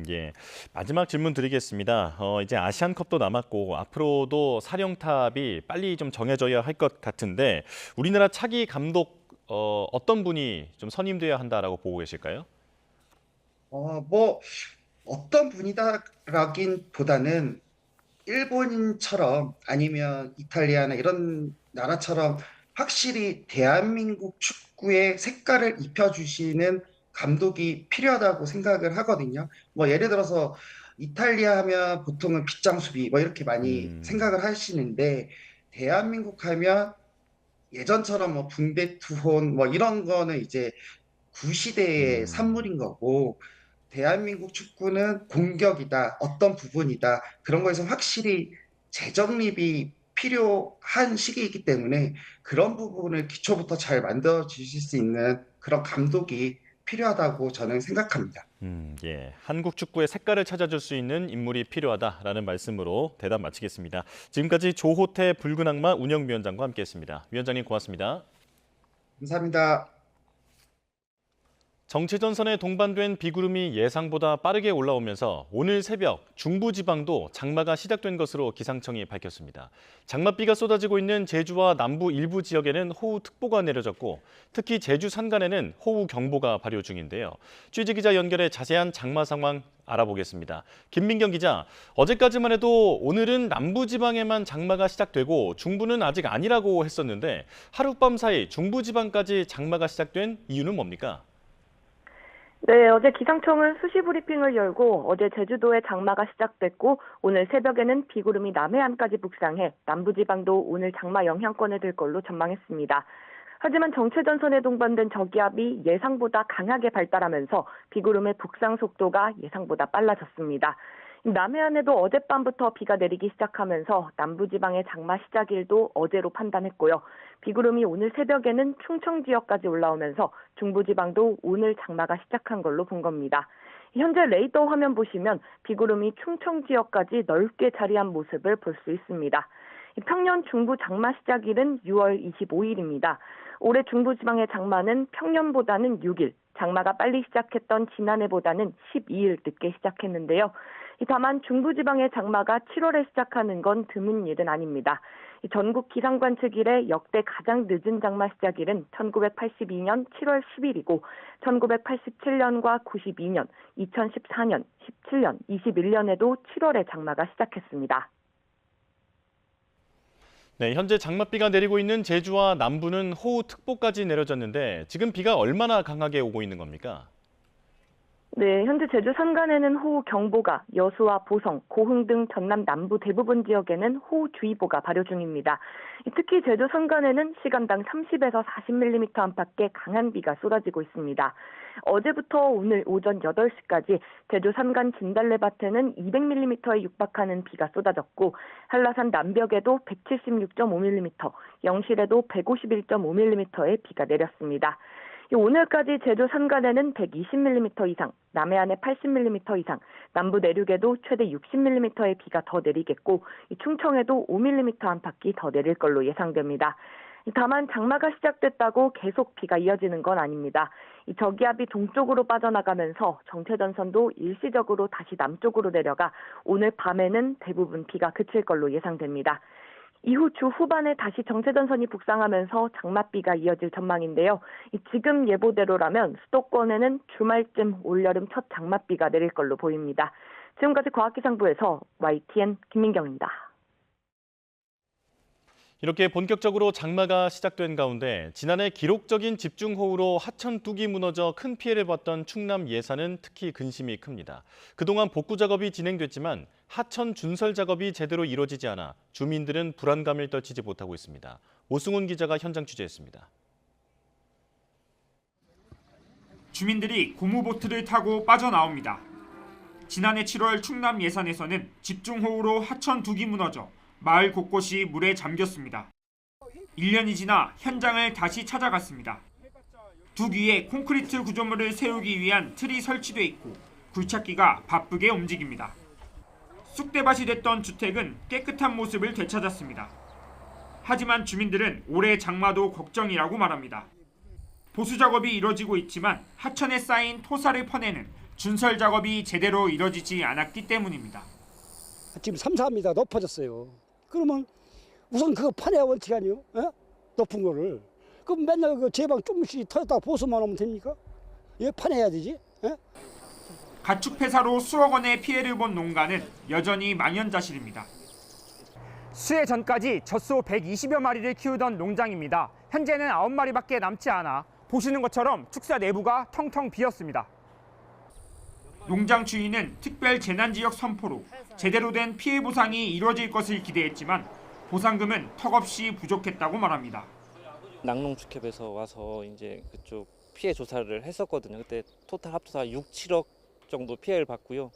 예. 마지막 질문 드리겠습니다. 이제 아시안컵도 남았고 앞으로도 사령탑이 빨리 좀 정해져야 할 것 같은데 우리나라 차기 감독 어떤 분이 좀 선임돼야 한다라고 보고 계실까요? 뭐 어떤 분이다라기보다는 일본처럼 아니면 이탈리아나 이런 나라처럼 확실히 대한민국 축구의 색깔을 입혀주시는 감독이 필요하다고 생각을 하거든요. 뭐 예를 들어서 이탈리아 하면 보통은 빗장 수비 뭐 이렇게 많이 생각을 하시는데 대한민국 하면 예전처럼 뭐 붕대 투혼 뭐 이런 거는 이제 구시대의 산물인 거고 대한민국 축구는 공격이다, 어떤 부분이다, 그런 거에서 확실히 재정립이 필요한 시기이기 때문에 그런 부분을 기초부터 잘 만들어 주실 수 있는 그런 감독이 필요하다고 저는 생각합니다. 예. 한국 축구의 색깔을 찾아줄 수 있는 인물이 필요하다라는 말씀으로 대답 마치겠습니다. 지금까지 조호태 붉은 악마 운영위원장과 함께했습니다. 위원장님 고맙습니다. 감사합니다. 정체전선에 동반된 비구름이 예상보다 빠르게 올라오면서 오늘 새벽 중부지방도 장마가 시작된 것으로 기상청이 밝혔습니다. 장맛비가 쏟아지고 있는 제주와 남부 일부 지역에는 호우특보가 내려졌고 특히 제주 산간에는 호우경보가 발효 중인데요. 취재기자 연결해 자세한 장마 상황 알아보겠습니다. 김민경 기자, 어제까지만 해도 오늘은 남부지방에만 장마가 시작되고 중부는 아직 아니라고 했었는데 하룻밤 사이 중부지방까지 장마가 시작된 이유는 뭡니까? 네, 어제 기상청은 수시 브리핑을 열고 어제 제주도에 장마가 시작됐고 오늘 새벽에는 비구름이 남해안까지 북상해 남부지방도 오늘 장마 영향권에 들 걸로 전망했습니다. 하지만 정체전선에 동반된 저기압이 예상보다 강하게 발달하면서 비구름의 북상 속도가 예상보다 빨라졌습니다. 남해안에도 어젯밤부터 비가 내리기 시작하면서 남부지방의 장마 시작일도 어제로 판단했고요. 비구름이 오늘 새벽에는 충청 지역까지 올라오면서 중부지방도 오늘 장마가 시작한 걸로 본 겁니다. 현재 레이더 화면 보시면 비구름이 충청 지역까지 넓게 자리한 모습을 볼 수 있습니다. 평년 중부 장마 시작일은 6월 25일입니다. 올해 중부지방의 장마는 평년보다는 6일, 장마가 빨리 시작했던 지난해보다는 12일 늦게 시작했는데요. 다만 중부지방의 장마가 7월에 시작하는 건 드문 일은 아닙니다. 전국 기상관측 이래 역대 가장 늦은 장마 시작일은 1982년 7월 10일이고 1987년과 92년, 2014년, 17년, 21년에도 7월에 장마가 시작했습니다. 네, 현재 장맛비가 내리고 있는 제주와 남부는 호우특보까지 내려졌는데 지금 비가 얼마나 강하게 오고 있는 겁니까? 네, 현재 제주 산간에는 호우경보가, 여수와 보성, 고흥 등 전남 남부 대부분 지역에는 호우주의보가 발효 중입니다. 특히 제주 산간에는 시간당 30에서 40mm 안팎의 강한 비가 쏟아지고 있습니다. 어제부터 오늘 오전 8시까지 제주 산간 진달래밭에는 200mm에 육박하는 비가 쏟아졌고 한라산 남벽에도 176.5mm, 영실에도 151.5mm의 비가 내렸습니다. 오늘까지 제주 산간에는 120mm 이상, 남해안에 80mm 이상, 남부 내륙에도 최대 60mm의 비가 더 내리겠고 충청에도 5mm 안팎이 더 내릴 걸로 예상됩니다. 다만 장마가 시작됐다고 계속 비가 이어지는 건 아닙니다. 저기압이 동쪽으로 빠져나가면서 정체전선도 일시적으로 다시 남쪽으로 내려가 오늘 밤에는 대부분 비가 그칠 걸로 예상됩니다. 이후 주 후반에 다시 정체전선이 북상하면서 장맛비가 이어질 전망인데요. 지금 예보대로라면 수도권에는 주말쯤 올여름 첫 장맛비가 내릴 걸로 보입니다. 지금까지 과학기상부에서 YTN 김민경입니다. 이렇게 본격적으로 장마가 시작된 가운데 지난해 기록적인 집중호우로 하천 뚝이 무너져 큰 피해를 봤던 충남 예산은 특히 근심이 큽니다. 그동안 복구 작업이 진행됐지만 하천 준설 작업이 제대로 이루어지지 않아 주민들은 불안감을 떨치지 못하고 있습니다. 오승훈 기자가 현장 취재했습니다. 주민들이 고무보트를 타고 빠져나옵니다. 지난해 7월 충남 예산에서는 집중호우로 하천 둑이 무너져 마을 곳곳이 물에 잠겼습니다. 1년이 지나 현장을 다시 찾아갔습니다. 둑 위에 콘크리트 구조물을 세우기 위한 틀이 설치돼 있고 굴착기가 바쁘게 움직입니다. 쑥대밭이 됐던 주택은 깨끗한 모습을 되찾았습니다. 하지만 주민들은 올해 장마도 걱정이라고 말합니다. 보수 작업이 이뤄지고 있지만 하천에 쌓인 토사를 퍼내는 준설 작업이 제대로 이뤄지지 않았기 때문입니다. 지금 3, 4m 높아졌어요. 그러면 우선 그거 파내야 원칙 아니요? 높은 거를. 그럼 맨날 그 제방 조금씩 터졌다가 보수만 하면 됩니까? 예, 파내야 되지. 가축 폐사로 수억 원의 피해를 본 농가는 여전히 망연자실입니다. 수해 전까지 젖소 120여 마리를 키우던 농장입니다. 현재는 9마리밖에 남지 않아 보시는 것처럼 축사 내부가 텅텅 비었습니다. 농장 주인은 특별 재난지역 선포로 제대로 된 피해 보상이 이루어질 것을 기대했지만 보상금은 턱없이 부족했다고 말합니다. 낙농축협에서 와서 이제 그쪽 피해 조사를 했었거든요. 그때 토탈 합쳐서 6, 7억 정도 피해를 봤고요.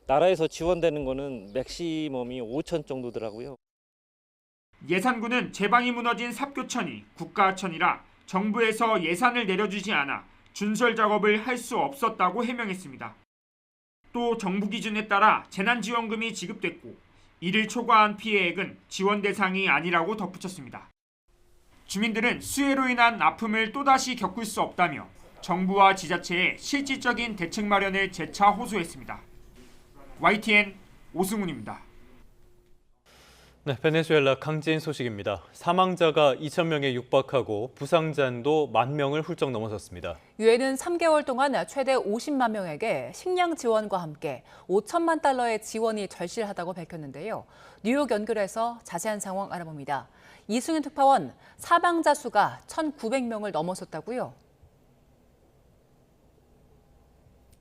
나라에서 지원되는 거는 맥시멈이 5천 정도더라고요. 예산군은 제방이 무너진 삽교천이 국가하천이라 정부에서 예산을 내려주지 않아 준설 작업을 할 수 없었다고 해명했습니다. 또 정부 기준에 따라 재난지원금이 지급됐고 이를 초과한 피해액은 지원 대상이 아니라고 덧붙였습니다. 주민들은 수해로 인한 아픔을 또다시 겪을 수 없다며 정부와 지자체의 실질적인 대책 마련을 재차 호소했습니다. YTN 오승훈입니다. 네, 베네수엘라 강진 소식입니다. 사망자가 2,000명에 육박하고 부상자도 10,000명을 훌쩍 넘어섰습니다. 유엔은 3개월 동안 최대 50만 명에게 식량 지원과 함께 5천만 달러의 지원이 절실하다고 밝혔는데요. 뉴욕 연결해서 자세한 상황 알아봅니다. 이승윤 특파원, 사망자 수가 1,900명을 넘어섰다고요?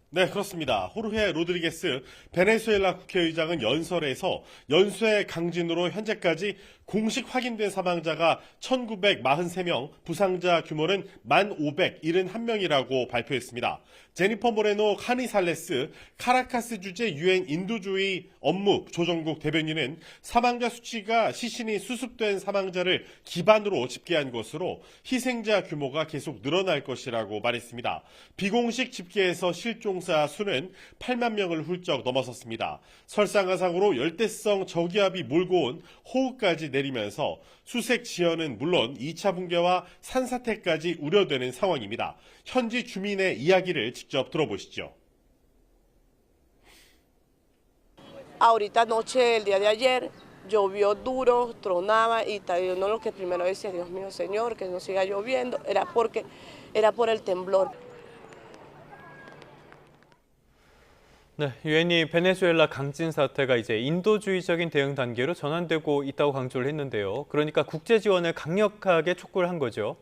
네, 그렇습니다. 호르헤 로드리게스 베네수엘라 국회의장은 연설에서 연수의 강진으로 현재까지 공식 확인된 사망자가 1,943명, 부상자 규모는 1,571명이라고 발표했습니다. 제니퍼 모레노 카니살레스 카라카스 주재 유엔 인도주의 업무 조정국 대변인은 사망자 수치가 시신이 수습된 사망자를 기반으로 집계한 것으로 희생자 규모가 계속 늘어날 것이라고 말했습니다. 비공식 집계에서 실종자 수는 8만 명을 훌쩍 넘어섰습니다. 설상가상으로 열대성 저기압이 몰고 온 호우까지 내리면서 수색 지연은 물론 2차 붕괴와 산사태까지 우려되는 상황입니다. 현지 주민의 이야기를 직접 들어보시죠. Ahorita anoche, el día de ayer, llovió duro, tronaba y uno lo que primero decía, Dios mío, Señor, que no siga lloviendo, era por el temblor. 네, 유엔이 베네수엘라 강진 사태가 이제 인도주의적인 대응 단계로 전환되고 있다고 강조를 했는데요. 그러니까 국제 지원을 강력하게 촉구를 한 거죠.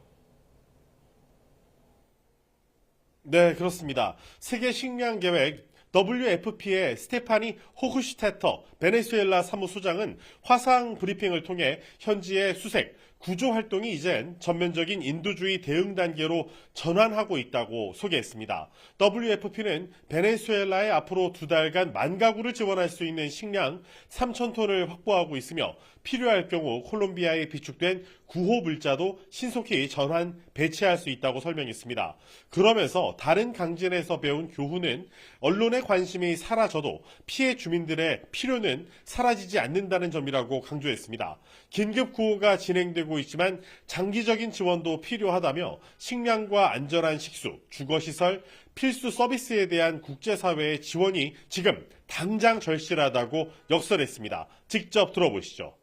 네, 그렇습니다. 세계 식량 계획 WFP의 스테파니 호흐슈테터 베네수엘라 사무소장은 화상 브리핑을 통해 현지의 수색, 구조 활동이 이젠 전면적인 인도주의 대응 단계로 전환하고 있다고 소개했습니다. WFP는 베네수엘라에 앞으로 2달간 10,000가구를 지원할 수 있는 식량 3,000톤을 확보하고 있으며 필요할 경우 콜롬비아에 비축된 구호 물자도 신속히 전환 배치할 수 있다고 설명했습니다. 그러면서 다른 강진에서 배운 교훈은 언론의 관심이 사라져도 피해 주민들의 필요는 사라지지 않는다는 점이라고 강조했습니다. 긴급 구호가 진행되고 있지만 장기적인 지원도 필요하다며 식량과 안전한 식수, 주거시설, 필수 서비스에 대한 국제사회의 지원이 지금 당장 절실하다고 역설했습니다. 직접 들어보시죠.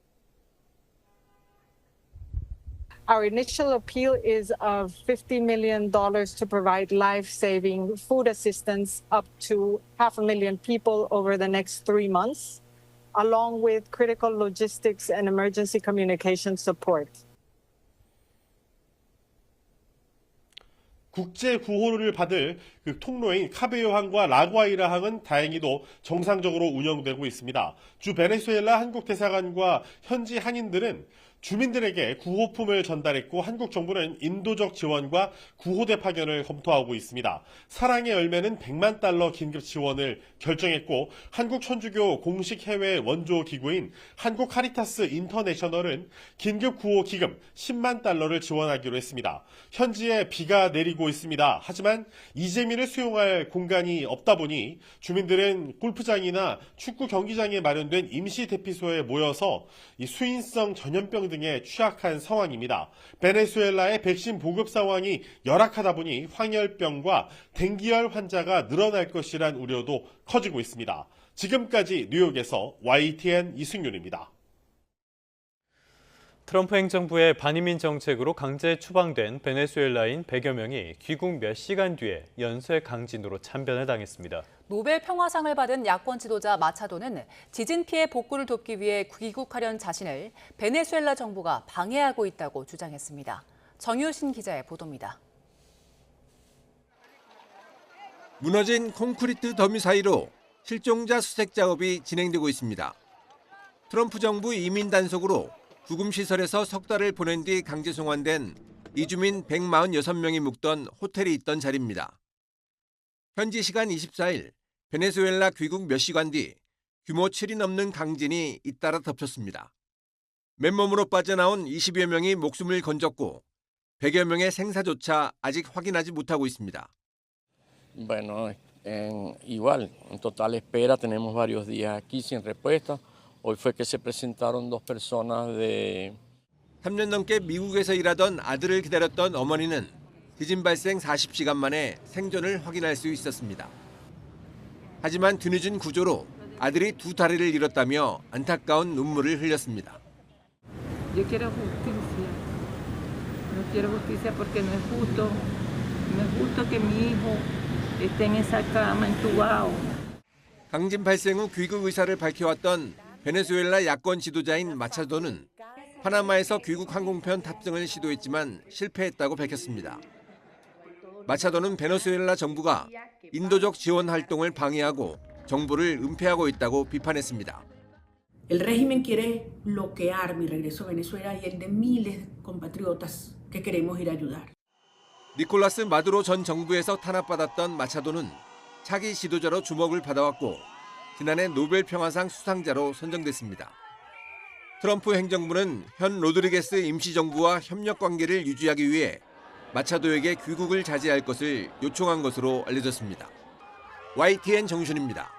Our initial appeal is of $50 million to provide life-saving food assistance up to 500,000 people over the next 3 months, along with critical logistics and emergency communication support. 국제 구호를 받을 그 통로인 카베요항과 라구아이라항은 다행히도 정상적으로 운영되고 있습니다. 주 베네수엘라 한국 대사관과 현지 한인들은 주민들에게 구호품을 전달했고 한국 정부는 인도적 지원과 구호대 파견을 검토하고 있습니다. 사랑의 열매는 100만 달러 긴급 지원을 결정했고 한국 천주교 공식 해외 원조 기구인 한국 카리타스 인터내셔널은 긴급 구호 기금 10만 달러를 지원하기로 했습니다. 현지에 비가 내리고 있습니다. 하지만 이재민을 수용할 공간이 없다 보니 주민들은 골프장이나 축구 경기장에 마련된 임시 대피소에 모여서 이 수인성 전염병 등에 취약한 상황입니다. 베네수엘라의 백신 보급 상황이 열악하다 보니 황열병과 댕기열 환자가 늘어날 것이란 우려도 커지고 있습니다. 지금까지 뉴욕에서 YTN 이승윤입니다. 트럼프 행정부의 반이민 정책으로 강제 추방된 베네수엘라인 100여 명이 귀국 몇 시간 뒤에 연쇄 강진으로 참변을 당했습니다. 노벨 평화상을 받은 야권 지도자 마차도는 지진 피해 복구를 돕기 위해 귀국하려는 자신을 베네수엘라 정부가 방해하고 있다고 주장했습니다. 정유신 기자의 보도입니다. 무너진 콘크리트 더미 사이로 실종자 수색 작업이 진행되고 있습니다. 트럼프 정부 이민 단속으로 구금시설에서 석 달을 보낸 뒤 강제 송환된 이주민 146명이 묵던 호텔이 있던 자리입니다. 현지 시간 24일 베네수엘라 귀국 몇 시간 뒤 규모 7이 넘는 강진이 잇따라 덮쳤습니다. 맨몸으로 빠져나온 20여 명이 목숨을 건졌고 100여 명의 생사조차 아직 확인하지 못하고 있습니다. Bueno, igual, en total espera tenemos varios días aquí sin respuesta. Hoy fue que se presentaron dos personas de 3년 넘게 미국에서 일하던 아들을 기다렸던 어머니는 지진 발생 40시간 만에 생존을 확인할 수 있었습니다. 하지만 뒤늦은 구조로 아들이 두 다리를 잃었다며 안타까운 눈물을 흘렸습니다. Yo quiero justicia. No quiero justicia porque no es justo. No es justo que mi hijo esté en esa cama entubado. 강진 발생 후 귀국 의사를 밝혀왔던 베네수엘라 야권 지도자인 마차도는 파나마에서 귀국 항공편 탑승을 시도했지만 실패했다고 밝혔습니다. 마차도는 베네수엘라 정부가 인도적 지원 활동을 방해하고 정보를 은폐하고 있다고 비판했습니다. El régimen quiere bloquear mi regreso a Venezuela y el de miles de compatriotas que queremos ir a ayudar. 니콜라스 마두로 전 정부에서 탄압받았던 마차도는 차기 지도자로 주목을 받아왔고 지난해 노벨 평화상 수상자로 선정됐습니다. 트럼프 행정부는 현 로드리게스 임시정부와 협력 관계를 유지하기 위해 마차도에게 귀국을 자제할 것을 요청한 것으로 알려졌습니다. YTN 정준입니다.